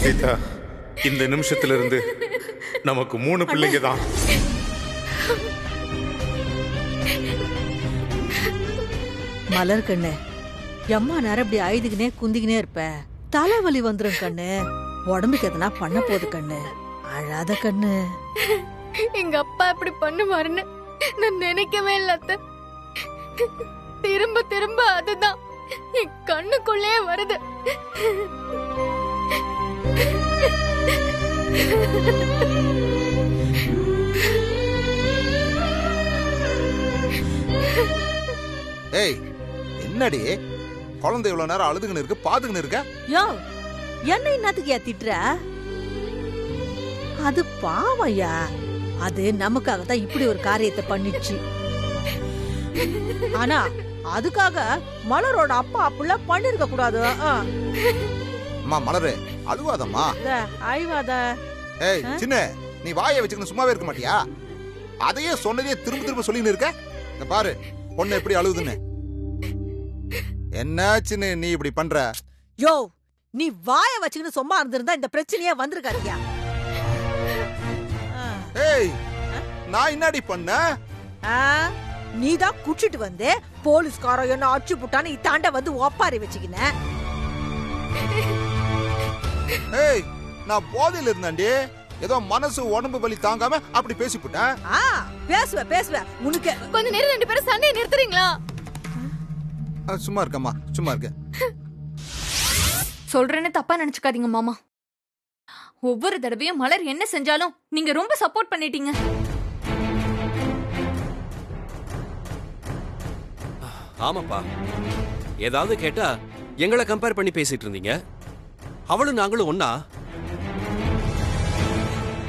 சீதா, இந்த நிமிஷத்துல இருந்து நமக்கு 3 பிள்ளைங்க தான். மலர் கண்ணு, எம்மா நேரம் இப்படி அழுதுகினே குந்திக்கினே இருப்ப, தலைவலி வந்துரும் கண்ணு. உடம்புக்கு எதனா பண்ண போகுது கண்ணு, அழாத கண்ணு. எங்க அப்பா இப்படி பண்ணுவாருன்னு நான் நினைக்கவே இல்ல அத்தை. திரும்ப திரும்ப அதுதான் என் கண்ணுக்குள்ளே வருது. ஏய், என்னடி குழந்தை இவ்வளவு நேரம் அழுதுகின்னு இருக்கு, பாத்துக்கின்னு இருக்க? யோ, என்ன இன்னத்துக்கு திட்டுற? அது பாவையா, அது நமக்காக தான் இப்படி ஒரு காரியத்தை பண்ணிச்சு. ஆனா அதுக்காக மலரோட அப்பா அப்படிலாம் பண்ணிருக்க கூடாது. அம்மா மலரு, அழுவாதம்மா. அழிவாத. ஏய் சின்ன, நீ வாயை வச்சுக்கணும் சும்மாவே இருக்க மாட்டியா? அதையே சொன்னதையே திரும்ப திரும்ப சொல்லின்னு இருக்க. இந்த பாரு பொண்ணு எப்படி அழுகுதுன்னு. என்னாச்சுன்னு நீ இப்படி பண்ற? யோ, நீ வாயை வச்சுக்கின்னு சும்மா இருந்திருந்தா இந்த பிரச்சனையே வந்திருக்காருயா. ஏய், நான் என்னடி பண்ண? நீதான் குடிச்சிட்டு வந்து போலீஸ்காரன் என்ன அச்சு புட்டான்னு இத்தாண்ட வந்து ஒப்பாரி வச்சுக்கின. ஏய், நான் போதையில இருந்தேன்டி. ஏதோ மனசு உடம்பு வலி தாங்காம அப்படி பேசிப்புட்டேன். பேசுவ உனக்கு. கொஞ்ச நேரம் 2 பேரும் சண்டையை நிறுத்துறீங்களா? சும்மா இருக்கம்மா, சும்மா இருக்க. சொல்றேன்னு தப்பா நினைச்சுக்காதீங்க மாமா. ஒவ்வொரு தடவையும் மலர் என்ன செஞ்சாலும் நீங்க ரொம்ப சப்போர்ட் பண்ணிட்டீங்க. ஆமாப்பா, ஏதாவது கேட்டா எங்களை கம்பேர் பண்ணி பேசிட்டு இருந்தீங்க. அவளும் நாங்களும் ஒன்னா?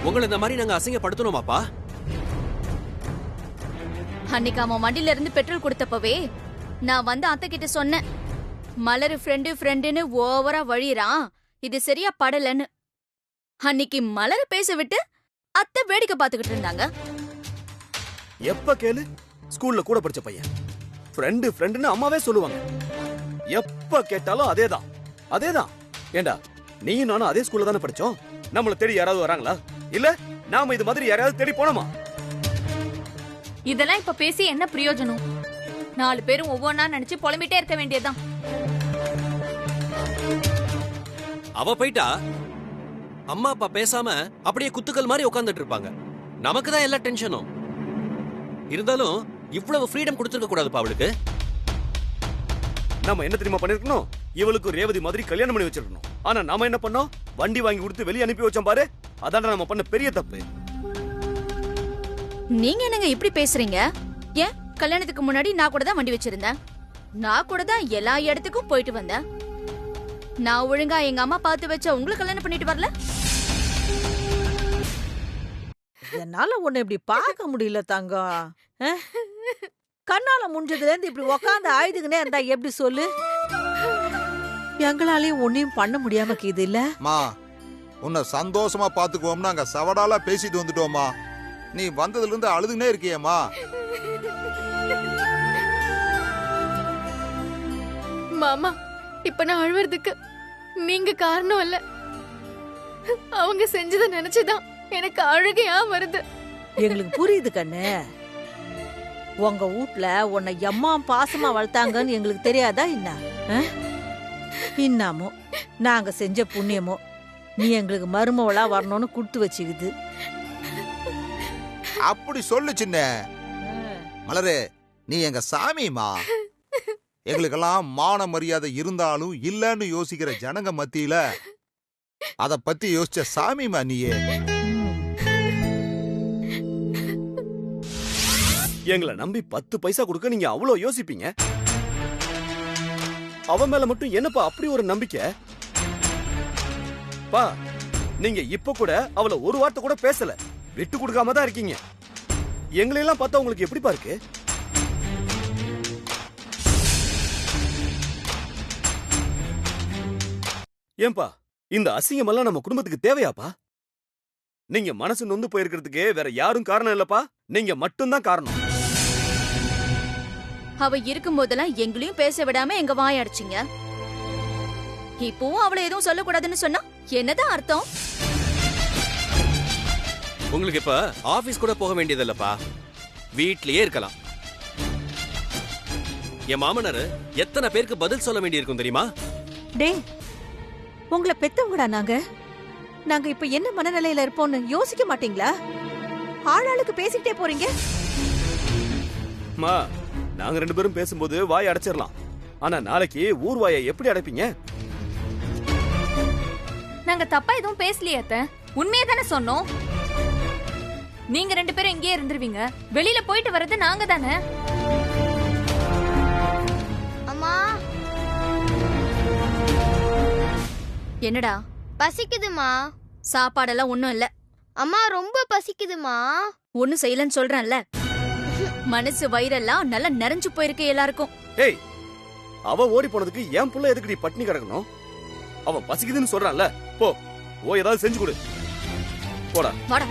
உங்களை இந்த மாதிரி நாங்க அசிங்கப்படுத்தணுமாப்பா? அன்னைக்கு அவன் வண்டியில இருந்து பெட்ரோல் கொடுத்தப்பவே நான் வந்து அத்தை கிட்ட சொன்னேன், மலர் ஃப்ரெண்டுன்னு ஓவரா வழிறான், இது சரியா படலன்னு. அன்னைக்கு மலர் பேச விட்டு அத்தை வேடிக்கை பார்த்துக்கிட்டு இருந்தாங்க. எப்ப கேளு, ஸ்கூல்ல கூட படிச்ச பையன் ஃப்ரெண்டுன்னு அம்மாவே சொல்லுவாங்க. எப்ப கேட்டாலும் அதேதான். ஏண்டா, நீயும் நானும் அதே ஸ்கூல்ல தானே படிச்சோம். நம்மள தேடி யாராவது வராங்களா? இல்ல நாம இது மாதிரி யாராவது தேடி போனோமா? இதெல்லாம் இப்ப பேசி என்ன பிரயோஜனம்? 4 பேரும் ஒவ்வொன்னா நினைச்சு புலம்பிட்டே இருக்க வேண்டியதுதான். அவ போயிட்டா அம்மா அப்பா பேசாம அப்படியே குத்துக்கள் மாதிரி உட்கார்ந்துட்டு இருப்பாங்க. நமக்கு தான் எல்லா டென்ஷனும். இருந்தாலும் இவ்வளவு ஃப்ரீடம் கொடுத்துருக்க கூடாதுப்பா அவளுக்கு. நம்ம என்ன தெரியுமா பண்ணிருக்கணும்? இவளுக்கு ரேவதி மாதிரி கல்யாணம் பண்ணி வச்சிருக்கணும். ஆனா நாம என்ன பண்ணோம்? வண்டி வாங்கி கொடுத்து வெளியே அனுப்பி வச்சோம் பாரு. அதான நம்ம பண்ண பெரிய தப்பு. நீங்க என்னங்க இப்படி பேசுறீங்க? ஏன் கல்யாணத்துக்கு முன்னாடி நான் கூட தான் வண்டி வச்சிருந்தேன். நான் கூட தான் எல்லா இடத்துக்கும் போயிட்டு வந்தேன். நான் ஒழுங்கா எங்க அம்மா பார்த்து வச்ச உங்களை கல்யாணம் பண்ணிட்டு வரல. என்னால உன்னை இப்படி பார்க்க முடியல தங்கம். கண்ணால முடிஞ்சதுல இருந்து இப்படி உக்காந்து ஆயுதுங்கனே இருந்தா எப்படி சொல்லு? எங்களாலேயும் ஒன்னையும் பண்ண முடியாம கீது இல்ல. மா, உன்னை சந்தோஷமா பாத்துக்குவோம்னு அங்க சவடாலா பேசிட்டு வந்துட்டோமா. நீ வந்ததுல இருந்து அழுதுனே இருக்கியேம்மா. மாமா, இப்ப நான் அழுவறதுக்கு நீங்க காரணம் இல்ல. அவங்க செஞ்சதை நினைச்சுதான் எனக்கு அழுகையா வருது. எங்களுக்கு புரியுது கண்ணு. உங்க வீட்ல உன்னை எம்மா பாசமா வளர்த்தாங்கன்னு எங்களுக்கு தெரியாதா என்ன? இன்னாமோ நாங்க செஞ்ச புண்ணியமோ நீ எங்களுக்கு மருமவளா வரணும்னு குடுத்து வச்சுக்குது. அப்படி சொல்லு சின்ன. மலரே, நீ எங்க சாமிமா. எங்களுக்கெல்லாம் மான மரியாதை இருந்தாலும் இல்லன்னு யோசிக்கிற ஜனங்க மத்தியில அத பத்தி யோசிச்ச சாமிமா நீயே. எங்களை நம்பி 10 பைசா கொடுக்க நீங்க அவ்வளவு யோசிப்பீங்க. அவன் மேல மட்டும் என்னப்பா அப்படி ஒரு நம்பிக்கை? பா, நீங்க இப்ப கூட அவளை ஒரு வார்த்தை கூட பேசல, விட்டு கொடுக்காம தான் இருக்கீங்க. எங்களையெல்லாம் பார்த்தா உங்களுக்கு எப்படிப்பா இருக்கு? ஏன்பா, இந்த அசிங்கம் எல்லாம் நம்ம குடும்பத்துக்கு தேவையாப்பா? நீங்க மனசு நொந்து போயிருக்கிறதுக்கு வேற யாரும் காரணம் இல்லப்பா, நீங்க மட்டும்தான் காரணம். அவ இருக்கும் போதெல்லாம் எங்களையும் பேச விடாம எங்க வாய் அடிச்சிங்க. இப்பவும் அவளை எதுவும் சொல்லக்கூடாதுன்னு சொன்னா என்னதான் அர்த்தம்? உங்களுக்கு இப்ப ஆபீஸ் கூட போக வேண்டியதில்லப்பா, வீட்லயே இருக்கலாம். என் மாமனார் எத்தனை பேருக்கு பதில் சொல்ல வேண்டியிருக்கும் தெரியுமா? டேய், உங்களை பெத்தவங்கடா நாங்க இப்ப என்ன மனநிலையில இருப்போம்னு யோசிக்க மாட்டீங்களா? ஆளாளுக்கு பேசிக்கிட்டே போறீங்க. அம்மா, நாங்க 2 பேரும் பேசும்போது வாய் அடைச்சிடலாம். ஆனா நாளைக்கு ஊர் வாயை எப்படி அடைப்பீங்க? நாங்க தப்பா எதுவும் பேசலையே அத்தை, உண்மையை தானே சொன்னோம். நீங்க 2 பேரும் இங்கேயே இருந்துருவீங்க, வெளியில போயிட்டு வர்றது நாங்க தானே. அம்மா, என்னடா பசிக்குதுமா. சாப்பாடெல்லாம் ஒண்ணும் இல்ல. அம்மா, ரொம்ப பசிக்குதுமா. ஒண்ணும் செய்யலன்னு சொல்றேன்ல. மனசு வயிறெல்லாம் நல்லா நிறைஞ்சு போயிருக்கு எல்லாருக்கும். ஏய், அவ ஓடி போனதுக்கு என் புள்ள எதுக்குடி பட்டினி கிடக்கணும்? அவன் பசிக்குதுன்னு சொல்றான்ல, போ ஏதாவது செஞ்சு கொடு. போடா வாடா.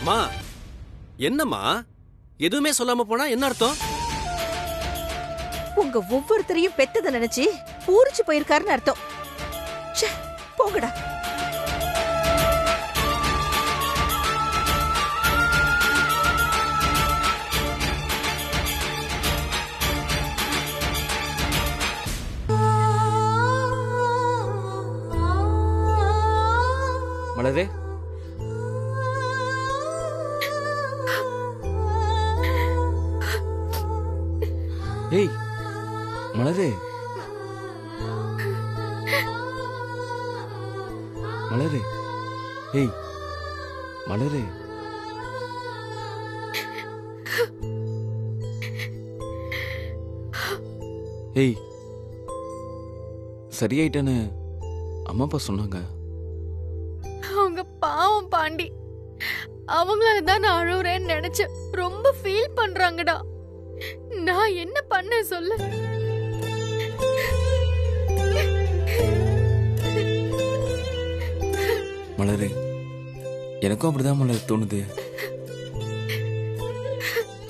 மா, என்னம்மா எதுவுமே சொல்லாம போனா என்ன அர்த்தம்? உங்க ஒவ்வொருத்தரையும் பெத்தத நினைச்சு பூரிச்சு போயிருக்காருன்னு அர்த்தம். ச்சே, போங்கடா. மலரே, ஏய் மலரே, மலரே, ஏய் மலரே, ஏய் சரியாயிட்டேன்னு அம்மா அப்பா சொன்னாங்க. அவங்க பாவம் பாண்டி, அவங்களால தான் நான் அழுவுறேன்னு நினைச்சு ரொம்ப ஃபீல் பண்றாங்கடா. நான் என்ன பண்ண சொல்லு? மலரே, எனக்கும் அப்படிதான் மலர் தோணுது.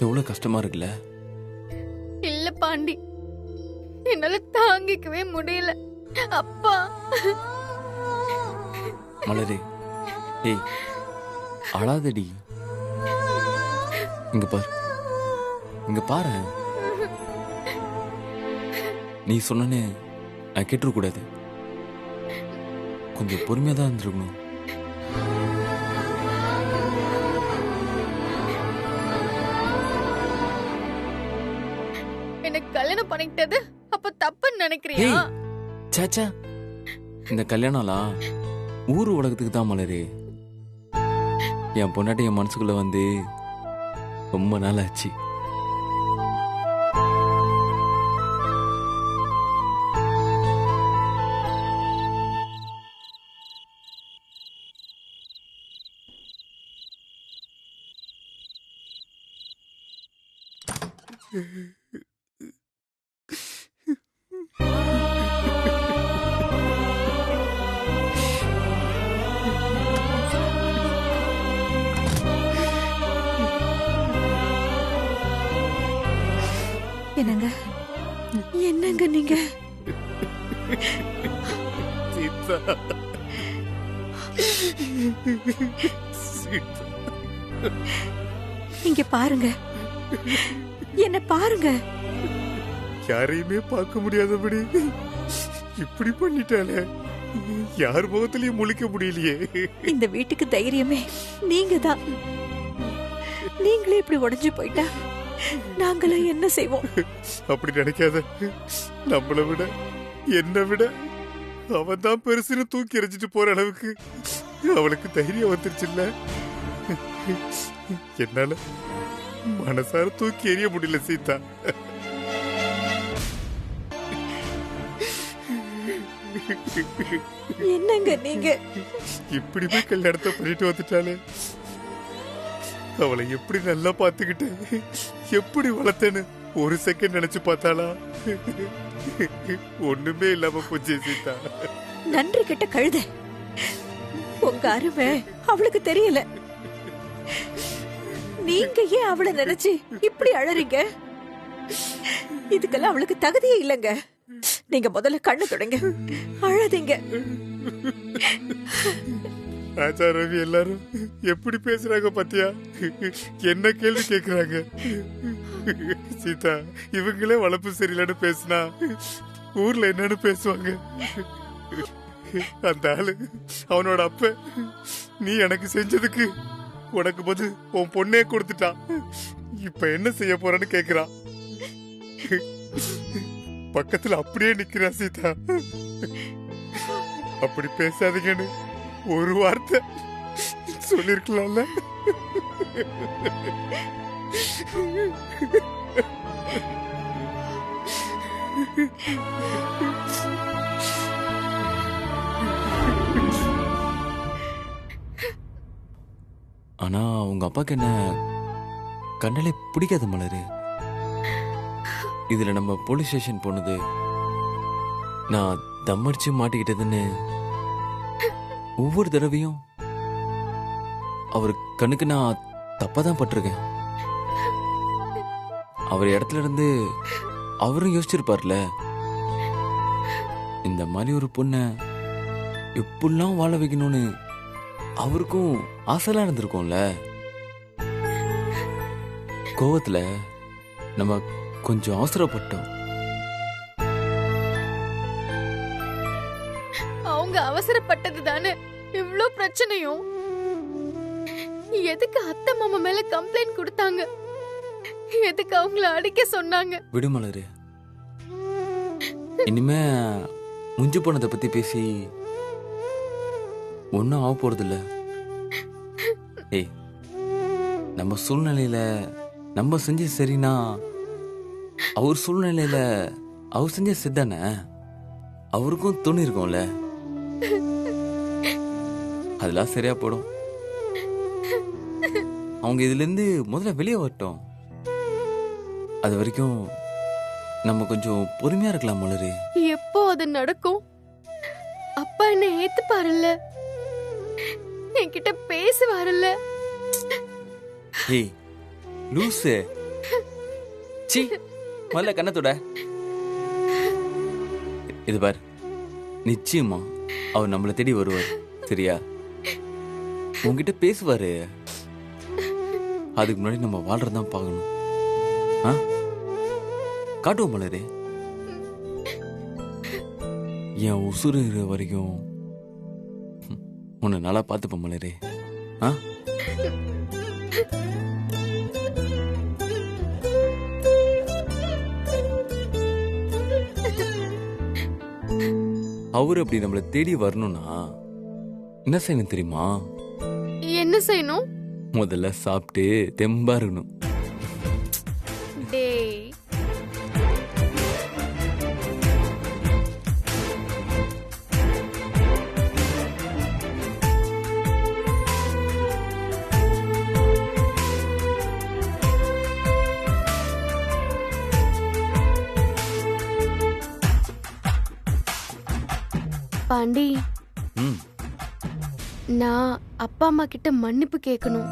எவ்வளவு கஷ்டமா இருக்குல்ல? இல்ல பாண்டி, என்னால தாங்கிக்கவே முடியல. அப்பா. மலரே, ஏய் அழாதடி. இங்க பாரு, இங்க பாரு. நீ சொன்னே நான் கேட்டுற கூடாது. கொஞ்சம் பொறுமையா தான் இருந்திருக்கணும். எனக்கு கல்யாணம் பண்ணிக்கிட்டது அப்ப தப்புன்னு நினைக்கிறியா? ஏய், சாச்சா, இந்த கல்யாணம்லாம் ஊர் உலகத்துக்கு தான் மலரே. என் பொண்டாட்டி என் மனசுக்குள்ள வந்து ரொம்ப நாள் ஆச்சு. என்னங்க என்னங்க நீங்க? சீதா, இங்க பாருங்க, என்ன பாருங்க. யாரையுமே பார்க்க முடியாதபடி இப்படி பண்ணிட்டாலே, யார் முகத்திலயும் முழிக்க முடியலையே. இந்த வீட்டுக்கு தைரியமே நீங்க தான். நீங்களே இப்படி உடைஞ்சு போயிட்டா நாங்களாம் என்ன செய்வோம்? அப்படி நினைக்காத. நம்மளை விட என்னை விட அவன் தான் பெருசுன்னு தூக்கி எறிஞ்சிட்டு போற அளவுக்கு அவளுக்கு தைரியம் வந்துருச்சுல்ல. என்னால மனசார தூக்கி எறிய முடியல சீதா. என்னங்க நீங்க? இப்படி போய் கல்யாணத்தை பண்ணிட்டு வந்துட்டாலே, அவளை எப்படி நல்லா பாத்துக்கிட்டேன், எப்படி வளர்த்தேன்னு ஒரு செகண்ட் நினைச்சு பார்த்தாளா? ஒண்ணுமே இல்லாம போச்சு சீதா. நன்றி கெட்ட கழுத, உங்க அருமை அவளுக்கு தெரியல. நீங்க ஏன் அவளை நினைச்சு இப்படி அழறீங்க? இதுக்கெல்லாம் அவளுக்கு தகுதியே இல்லைங்க. நீங்க முதல்ல கண்ணு தொடங்க, அழாதீங்க. ராஜா ரவி எல்லாரும் எப்படி பேசுறாங்க பாத்தியா? என்ன கேள்வி கேக்குறாங்க? சீதா, இவங்களே வளர்ப்பு சரியில்லைன்னு பேசினா ஊர்ல என்னன்னு பேசுவாங்க? அந்த ஆளு அவனோட அப்ப நீ எனக்கு செஞ்சதுக்கு உனக்கு பதில் உன் பொண்ணே கொடுத்துட்டான். இப்ப என்ன செய்ய போறன்னு கேக்குறான். பக்கத்துல அப்படியே நிக்கிறா சீதா. அப்படி பேசாதீங்கன்னு ஒரு வார்த்தை சொல்லிருக்கலாம்ல. ஆனா உங்க அப்பாக்கு என்ன கண்ணாலே பிடிக்காது மலரு. இதுல நம்ம போலீஸ் ஸ்டேஷன் போனது, நான் தம்மடிச்சு மாட்டிக்கிட்டதுன்னு ஒவ்வொரு தடவையும் அவர் கண்ணுக்கு நான் தப்பா தான் பட்டிருக்கேன். அவர் இடத்துல இருந்து அவரும் யோசிச்சிருப்பார்ல, இந்த மாதிரி ஒரு பொண்ணை எப்படிலாம் வாழ வைக்கணும்னு அவருக்கும் ஆசைலாம் இருந்திருக்கும்ல. கோவத்துல நம்ம கொஞ்சம் அவசரப்பட்டோம். அவங்க அவசரப்பட்டது தானே இவ்ளோ பிரச்சனையும். எதுக்கு அத்தை மாமா மேல கம்ப்ளைண்ட் கொடுத்தாங்க? எதுக்கு அவங்கள அடிக்க சொன்னாங்க? விடுமலரு, இனிமே முஞ்சு போனதை பத்தி பேசி ஒன்னும் ஆக போறது இல்ல. ஏய், நம்ம சூழ்நிலையில நம்ம செஞ்ச சரினா அவர் சூழ்நிலையில அவர் செஞ்ச சித்தானே அவருக்கும் துணி இருக்கும்ல. அதெல்லாம் சரியா போடும். அவங்க இதுல இருந்து முதல்ல வெளியே வரட்டும். அது வரைக்கும் நம்ம கொஞ்சம் பொறுமையா இருக்கலாம் மலரு. எப்போ அது நடக்கும்? அப்பா என்ன ஏத்துப்பாருல்ல? என்கிட்ட பேசுவாருல்ல? ஏய் லூசு, சீ, முதல்ல கண்ணத்தோட. இது பார், நிச்சயமா அவர் நம்மளை தேடி வருவார், சரியா? உங்ககிட்ட பேசுவாரு. அதுக்கு முன்னாடி நம்ம வாழ்றதான் பார்க்கணும். காட்டுவோம் மலரே. என் உசுறு இருக்கிற வரைக்கும் உன்னை நல்லா பார்த்துப்போம் மலரே. அவரு அப்படி நம்மளை தேடி வரணும்னா என்ன செய்யணும் தெரியுமா? என்ன செய்யணும்? முதல்ல சாப்பிட்டு தெம்பா இருக்கணும். டேய், பாண்டி, நான் அப்பா அம்மா கிட்ட மன்னிப்பு கேட்கணும்.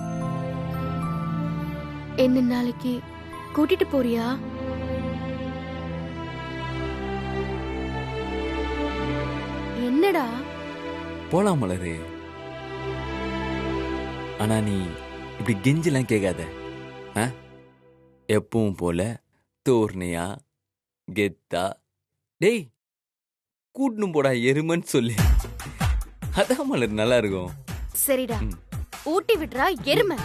என்ன நாளைக்கு கூட்டிட்டு போறியா? என்னடா? போலாம் மலரு. ஆனா நீ இப்படி கெஞ்செல்லாம் கேட்காத. எப்பவும் போல தோர்னையா கெத்தா, டேய் கூட்டணும் போடா எருமன்னு சொல்லு. அதான் மலர் நல்லா இருக்கும். சரிடா, ஊட்டி விடுறா எருமை.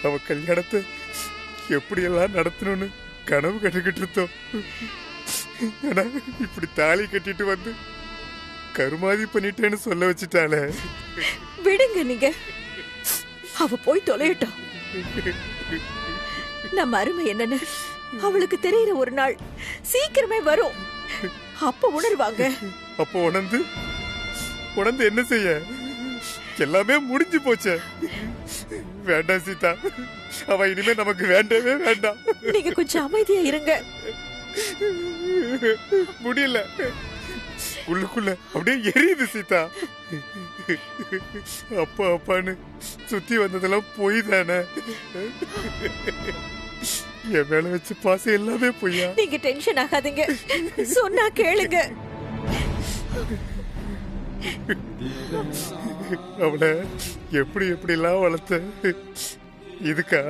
அவ கல்யாணத்தை எப்படியெல்லாம் நடத்தணும்னு கனவு கட்டுக்கிட்டு இருந்தோம். ஆனா இப்படி தாலி கட்டிட்டு வந்து கருமாதி பண்ணிட்டேன்னு சொல்ல வச்சுட்டாளே. விடுங்க நீங்க, அவ போய் தொலையட்டும். நம்ம அருமை என்னன்னு அவளுக்கு தெரியற ஒரு நாள் சீக்கிரமே வரும். அப்ப உணர்வாங்க. அப்போ உணர்ந்து என்ன செய்ய? எல்லாமே முடிஞ்சு போச்சு. வேண்டாம் சீதா, அவ இனிமே நமக்கு வேண்டவே வேண்டாம். நீங்க கொஞ்சம் அமைதியா இருங்க. முடியல, உள்ளுக்குள்ள அப்படியே எரியுது சீதா. அப்பா அப்பான்னு சுத்தி வந்ததெல்லாம் போய் தானே. என் மேல வச்சு பாசம் எல்லாமே பொய்யா? நீங்க டென்ஷன் ஆகாதீங்க, சொன்னா கேளுங்க. அவளை எப்படி எல்லாம் வளர்த்த இதுக்கா?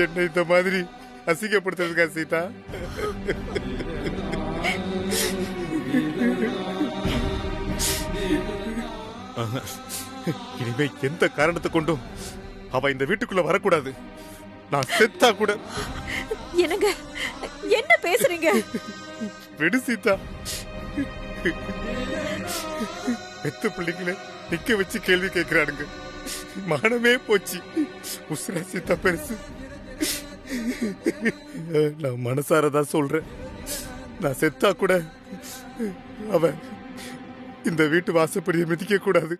என்ன இந்த மாதிரி அசிங்கப்படுத்துறதுக்கா சீதா? இனிமே எந்த காரணத்தை கொண்டும் அவ இந்த வீட்டுக்குள்ள வரக்கூடாது. நான் செத்தா கூட. என்னங்க என்ன பேசுறீங்க? விடு சீதா. பெத்த பிள்ளைங்களை நிக்க வச்சு கேள்வி கேட்கிறானுங்க. மானமே போச்சு. உசுரா சீதா பெருசு. நான் மனசாரதான் சொல்றேன். நான் செத்தா கூட அவ இந்த வீட்டு வாசப்படியை மிதிக்க கூடாது.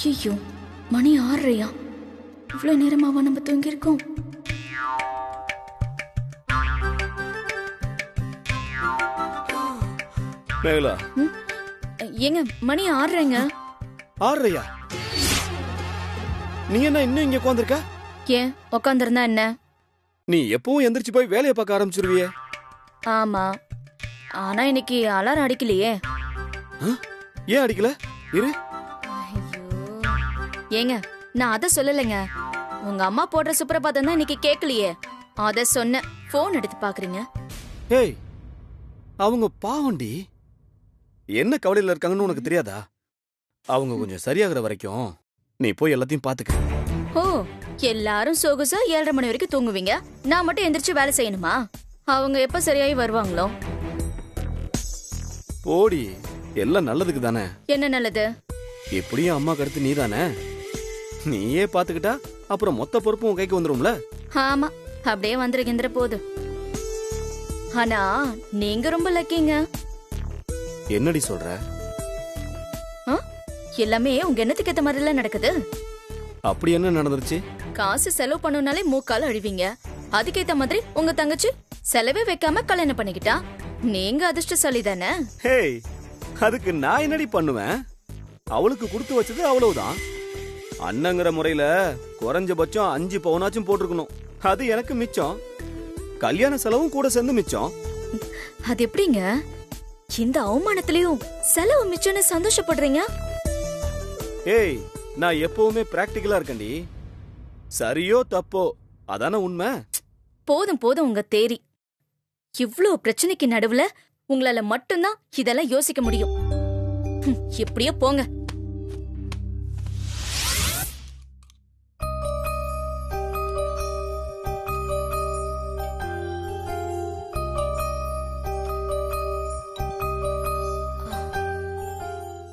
ஐயோ, மணி 6:30. இவ்வளவு நேரமாவா நம்ம தூங்கி இருக்கோம்? மேகலா, ஏங்க மணி 6:30ங்க. 6:30? நீ என்ன இன்னும் இங்க உட்கார்ந்திருக்க? ஏன் உட்காந்துருந்தா என்ன? நீ எப்பவும் எந்திரிச்சு போய் வேலையை பார்க்க ஆரம்பிச்சிருவியே. ஆமா, ஆனா இன்னைக்கு அலாரம் அடிக்கலையே. ஏன் அடிக்கல? இரு. ஏங்க நான் அத சொல்லலைங்க. உங்க அம்மா போடுற சுப்ரபாதம் தான் இன்னைக்கு கேட்கலையே, அத சொன்ன. போன் எடுத்து பாக்குறீங்க. ஏய், அவங்க பாவண்டி. என்ன கவலையில இருக்காங்கன்னு உனக்கு தெரியாதா? அவங்க கொஞ்சம் சரியாகிற வரைக்கும் நீ போய் எல்லாத்தையும் பாத்துக்க. ஓ, எல்லாரும் சொகுசா 7:30 மணி வரைக்கும் தூங்குவீங்க, நான் மட்டும் எந்திரிச்சு வேலை செய்யணுமா? அவங்க எப்ப சரியாயி வருவாங்களோ? போடி, எல்லாம் நல்லதுக்கு தானே. என்ன நல்லது? எப்படியும் அம்மா கருத்து நீ தானே. நீயே பாத்துக்கிட்டா அப்புறம் மொத்த பொறுப்பும் உன் கைக்கு வந்துரும்ல. ஆமா, அப்படியே வந்துருகின்ற போது. ஆனா நீங்க ரொம்ப லக்கிங்க. என்னடி சொல்ற? எல்லாமே உங்க எண்ணத்துக்கு ஏத்த மாதிரி எல்லாம் நடக்குது. அப்படி என்ன நடந்துருச்சு? காசு செலவு பண்ணுனாலே மூக்கால அழிவீங்க. அதுக்கேத்த மாதிரி உங்க தங்கச்சி செலவே வைக்காம கல்யாணம் பண்ணிக்கிட்டா. நீங்க அதிர்ஷ்டசாலி தானே. ஹேய், அதுக்கு நான் என்னடி பண்ணுவேன்? அவளுக்கு கொடுத்து வச்சது அவ்வளவுதான். அண்ணங்கிற முறையில குறைஞ்சபட்சம் 5 பவுனாச்சும் போட்டிருக்கணும். அது எனக்கு மிச்சம். கல்யாண செலவும் கூட சேர்ந்து மிச்சம். அது எப்படிங்க இந்த அவமானத்திலயும் செலவு மிச்சம்னு சந்தோஷப்படுறீங்க? ஏய், நான் எப்பவுமே பிராக்டிகலா இருக்கேன்டி. சரியோ தப்போ அதான உண்மை. போதும் போதும் உங்க தேரி. இவ்ளோ பிரச்சனைக்கு நடுவுல உங்களால மட்டும்தான் இதெல்லாம் யோசிக்க முடியும். எப்படியோ போங்க.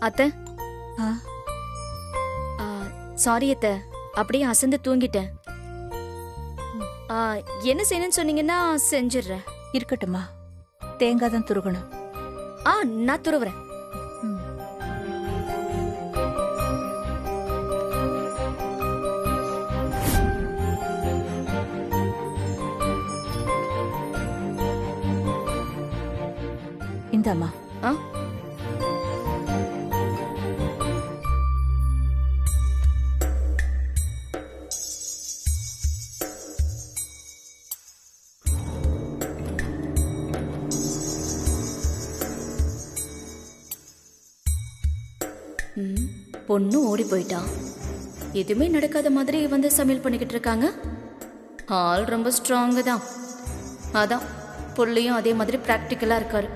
அத்தை, சாரி அத்தை, அப்படியே அசந்து தூங்கிட்டேன். என்ன செய்யணும்னு சொன்னீங்கன்னா செஞ்சிடுறேன். இருக்கட்டுமா, தேங்காய் தான் துருகணும். நான் துருவுறேன். இந்தாம்மா. பொண்ணு ஓடி போயிட்டா. எதுவுமே நடக்காத மாதிரி வந்து சமையல் பண்ணிக்கிட்டு இருக்காங்க. ஆள் ரொம்ப ஸ்ட்ராங்கு தான். அதான் புள்ளையும் அதே மாதிரி ப்ராக்டிக்கலா இருக்காரு.